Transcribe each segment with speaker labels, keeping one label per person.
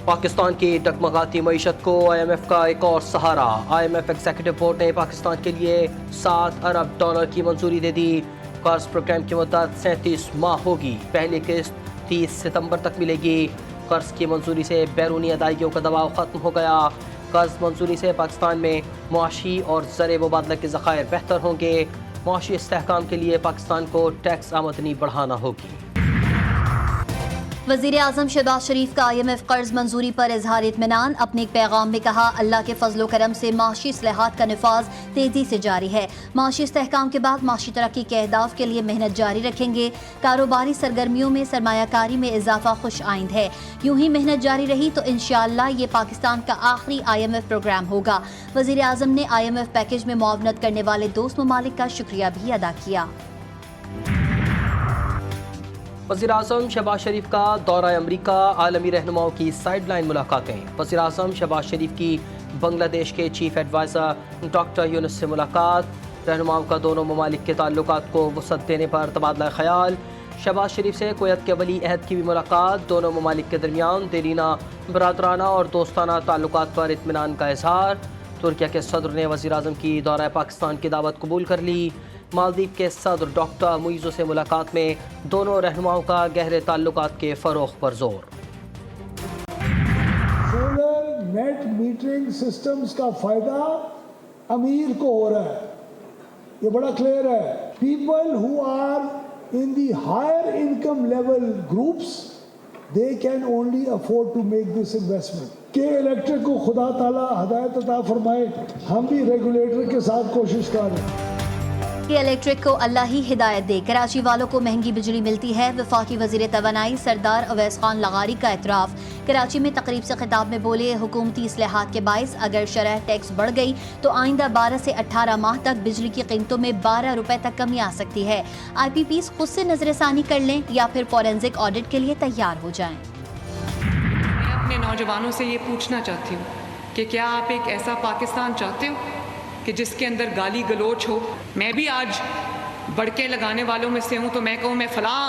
Speaker 1: پاکستان کی ڈگمگاتی معیشت کو IMF کا ایک اور سہارا۔ IMF ایگزیکٹو بورڈ نے پاکستان کے لیے $7 ارب کی منظوری دے دی۔ قرض پروگرام کی مدت 37 ماہ ہوگی۔ پہلی قسط 30 ستمبر تک ملے گی۔ قرض کی منظوری سے بیرونی ادائیگیوں کا دباؤ ختم ہو گیا۔ قرض منظوری سے پاکستان میں معاشی اور زر مبادلہ کے ذخائر بہتر ہوں گے۔ معاشی استحکام کے لیے پاکستان کو ٹیکس آمدنی بڑھانا ہوگی۔
Speaker 2: وزیر اعظم شہباز شریف کا IMF قرض منظوری پر اظہار اطمینان۔ اپنے ایک پیغام میں کہا، اللہ کے فضل و کرم سے معاشی اصلاحات کا نفاذ تیزی سے جاری ہے۔ معاشی استحکام کے بعد معاشی ترقی کے اہداف کے لیے محنت جاری رکھیں گے۔ کاروباری سرگرمیوں میں سرمایہ کاری میں اضافہ خوش آئند ہے۔ یوں ہی محنت جاری رہی تو انشاءاللہ یہ پاکستان کا آخری IMF پروگرام ہوگا۔ وزیر اعظم نے IMF پیکج میں معاونت کرنے والے دوست ممالک کا شکریہ بھی ادا کیا۔
Speaker 1: وزیر اعظم شہباز شریف کا دورہ امریکہ، عالمی رہنماؤں کی سائیڈ لائن ملاقاتیں۔ وزیر اعظم شہباز شریف کی بنگلہ دیش کے چیف ایڈوائزر ڈاکٹر یونس سے ملاقات۔ رہنماؤں کا دونوں ممالک کے تعلقات کو وسعت دینے پر تبادلہ خیال۔ شہباز شریف سے کویت کے ولی عہد کی بھی ملاقات۔ دونوں ممالک کے درمیان دیرینہ برادرانہ اور دوستانہ تعلقات پر اطمینان کا اظہار۔ ترکیہ کے صدر نے وزیر اعظم کی دورہ پاکستان کی دعوت قبول کر لی۔ مالدیپ کے صدر ڈاکٹر معیزو سے ملاقات میں دونوں رہنماؤں کا گہرے تعلقات کے فروغ پر زور۔
Speaker 3: سولر نیٹ میٹرنگ سسٹمز کا فائدہ امیر کو ہو رہا ہے، یہ بڑا کلیئر ہے۔ People who are in the higher income level groups they can only afford to make this investment. کہ الیکٹرک کو خدا تعالیٰ ہدایت عطا فرمائے، ہم بھی ریگولیٹر کے ساتھ کوشش کر رہے ہیں
Speaker 2: کہ الیکٹرک کو اللہ ہی ہدایت دے۔ کراچی والوں کو مہنگی بجلی ملتی ہے۔ وفاقی وزیر توانائی سردار اویس خان لغاری کا اعتراف۔ کراچی میں تقریب سے خطاب میں بولے، حکومتی اصلاحات کے باعث اگر شرح ٹیکس بڑھ گئی تو آئندہ 12 سے 18 ماہ تک بجلی کی قیمتوں میں 12 روپے تک کمی آ سکتی ہے۔ IPPs خود سے نظر ثانی کر لیں یا پھر فورینزک آڈٹ کے لیے تیار ہو جائیں۔
Speaker 4: میں اپنے نوجوانوں سے یہ پوچھنا چاہتی ہوں کہ کیا آپ ایک ایسا پاکستان چاہتے ہو کہ جس کے اندر گالی گلوچ ہو؟ میں بھی آج بڑکے لگانے والوں میں سے ہوں، تو میں کہوں میں فلاں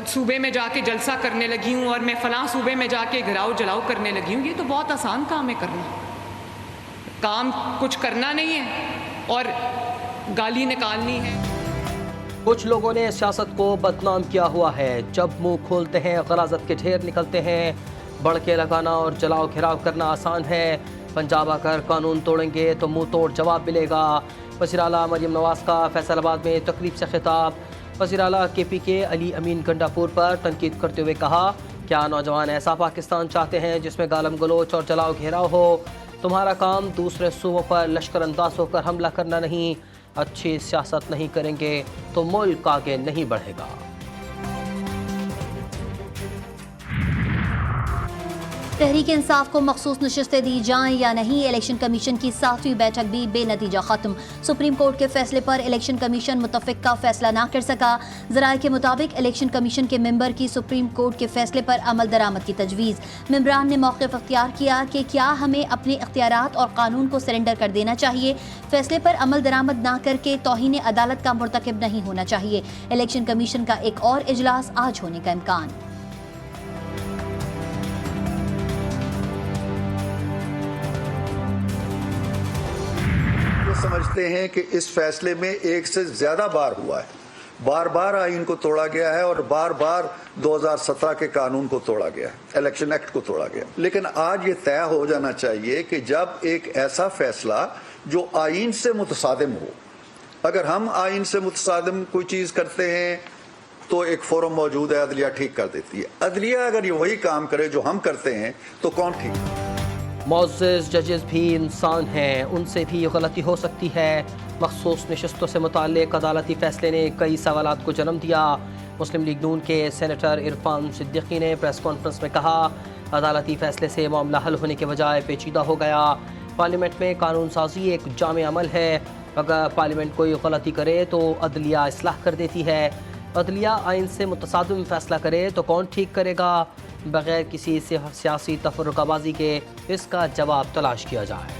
Speaker 4: صوبے میں جا کے جلسہ کرنے لگی ہوں اور میں فلاں صوبے میں جا کے گھراؤ جلاؤ کرنے لگی ہوں، یہ تو بہت آسان کام ہے کرنا۔ کام کچھ کرنا نہیں ہے اور گالی نکالنی ہے۔
Speaker 1: کچھ لوگوں نے سیاست کو بدنام کیا ہوا ہے۔ جب منہ کھولتے ہیں غلاظت کے ڈھیر نکلتے ہیں۔ بڑکے لگانا اور جلاؤ گھراؤ کرنا آسان ہے، پنجاب آ کر قانون توڑیں گے تو منہ توڑ جواب ملے گا۔ وزیر اعلیٰ مریم نواز کا فیصل آباد میں تقریب سے خطاب۔ وزیر اعلیٰ KP کے علی امین گنڈاپور پر تنقید کرتے ہوئے کہا، کیا نوجوان ایسا پاکستان چاہتے ہیں جس میں گالم گلوچ اور جلاؤ گھیراؤ ہو؟ تمہارا کام دوسرے صوبوں پر لشکر انداز ہو کر حملہ کرنا نہیں۔ اچھی سیاست نہیں کریں گے تو ملک آگے نہیں بڑھے گا۔
Speaker 2: تحریک انصاف کو مخصوص نشستیں دی جائیں یا نہیں، الیکشن کمیشن کی 7ویں بیٹھک بھی بے نتیجہ ختم۔ سپریم کورٹ کے فیصلے پر الیکشن کمیشن متفق کا فیصلہ نہ کر سکا۔ ذرائع کے مطابق الیکشن کمیشن کے ممبر کی سپریم کورٹ کے فیصلے پر عمل درآمد کی تجویز۔ ممبران نے موقف اختیار کیا کہ کیا ہمیں اپنے اختیارات اور قانون کو سرنڈر کر دینا چاہیے۔ فیصلے پر عمل درآمد نہ کر کے توہین عدالت کا مرتکب نہیں ہونا چاہیے۔ الیکشن کمیشن کا ایک اور اجلاس آج ہونے کا امکان۔
Speaker 5: سمجھتے ہیں کہ اس فیصلے میں ایک سے زیادہ بار ہوا ہے، بار بار آئین کو توڑا گیا ہے اور بار بار 2017 کے قانون کو توڑا گیا ہے، الیکشن ایکٹ کو توڑا گیا، لیکن آج یہ طے ہو جانا چاہیے کہ جب ایک ایسا فیصلہ جو آئین سے متصادم ہو، اگر ہم آئین سے متصادم کوئی چیز کرتے ہیں تو ایک فورم موجود ہے، عدلیہ ٹھیک کر دیتی ہے۔ عدلیہ اگر یہ وہی کام کرے جو ہم کرتے ہیں تو کون ٹھیک؟
Speaker 1: معزز ججز بھی انسان ہیں، ان سے بھی غلطی ہو سکتی ہے۔ مخصوص نشستوں سے متعلق عدالتی فیصلے نے کئی سوالات کو جنم دیا۔ مسلم لیگ نون کے سینیٹر عرفان صدیقی نے پریس کانفرنس میں کہا، عدالتی فیصلے سے معاملہ حل ہونے کے بجائے پیچیدہ ہو گیا۔ پارلیمنٹ میں قانون سازی ایک جامع عمل ہے، اگر پارلیمنٹ کوئی غلطی کرے تو عدلیہ اصلاح کر دیتی ہے۔ عدلیہ آئین سے متصادم فیصلہ کرے تو کون ٹھیک کرے گا؟ بغیر کسی سیاسی تفرقہ بازی کے اس کا جواب تلاش کیا جائے۔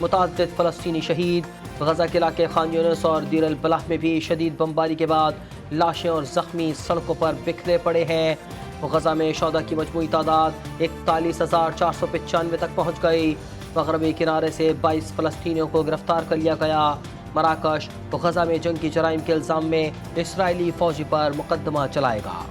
Speaker 1: متعدد فلسطینی شہید. غزہ کے علاقے خان یونس اور دیر البلح میں بھی شدید بمباری کے بعد لاشیں اور زخمی سڑکوں پر بکھرے پڑے ہیں. غزہ میں شہداء کی مجموعی تعداد 41,495 تک پہنچ گئی. مغربی کنارے سے 22 فلسطینیوں کو گرفتار کر لیا گیا. مراکش غزہ میں جنگی جرائم کے الزام میں اسرائیلی فوجی پر مقدمہ چلائے گا.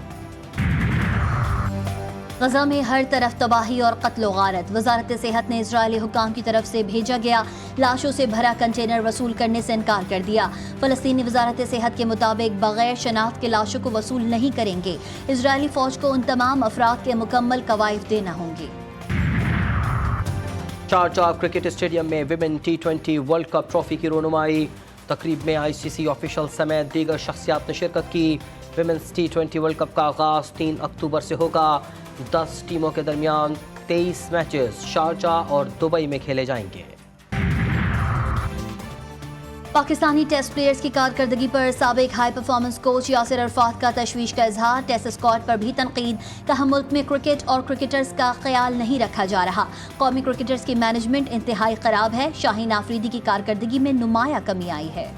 Speaker 2: غزہ میں ہر طرف تباہی اور قتل و غارت. وزارت صحت نے اسرائیلی حکام کی طرف سے بھیجا گیا لاشوں سے بھرا کنٹینر وصول کرنے سے انکار کر دیا. فلسطینی وزارت صحت کے مطابق بغیر شناخت کے لاشوں کو وصول نہیں کریں گے. اسرائیلی فوج کو ان تمام افراد کے مکمل کوائف دینا ہوں گے.
Speaker 1: شارجہ کرکٹ اسٹیڈیم میں women T20 world cup trophy کی رونمائی. تقریب میں ICC آفیشل سمیت دیگر شخصیات نے شرکت کی. ویمنز T20 ورلڈ کپ کا آغاز 3 اکتوبر سے ہوگا. 10 ٹیموں کے درمیان 23 میچز شارجہ اور دبئی میں کھیلے جائیں گے.
Speaker 2: پاکستانی ٹیسٹ پلیئرز کی کارکردگی پر سابق high performance coach Yasir Arafat کا تشویش کا اظہار. ٹیسٹ اسکواڈ پر بھی تنقید. کہا ملک میں کرکٹ اور کرکٹرز کا خیال نہیں رکھا جا رہا. قومی کرکٹرز کی مینجمنٹ انتہائی خراب ہے. شاہین آفریدی کی کارکردگی میں نمایاں کمی آئی ہے.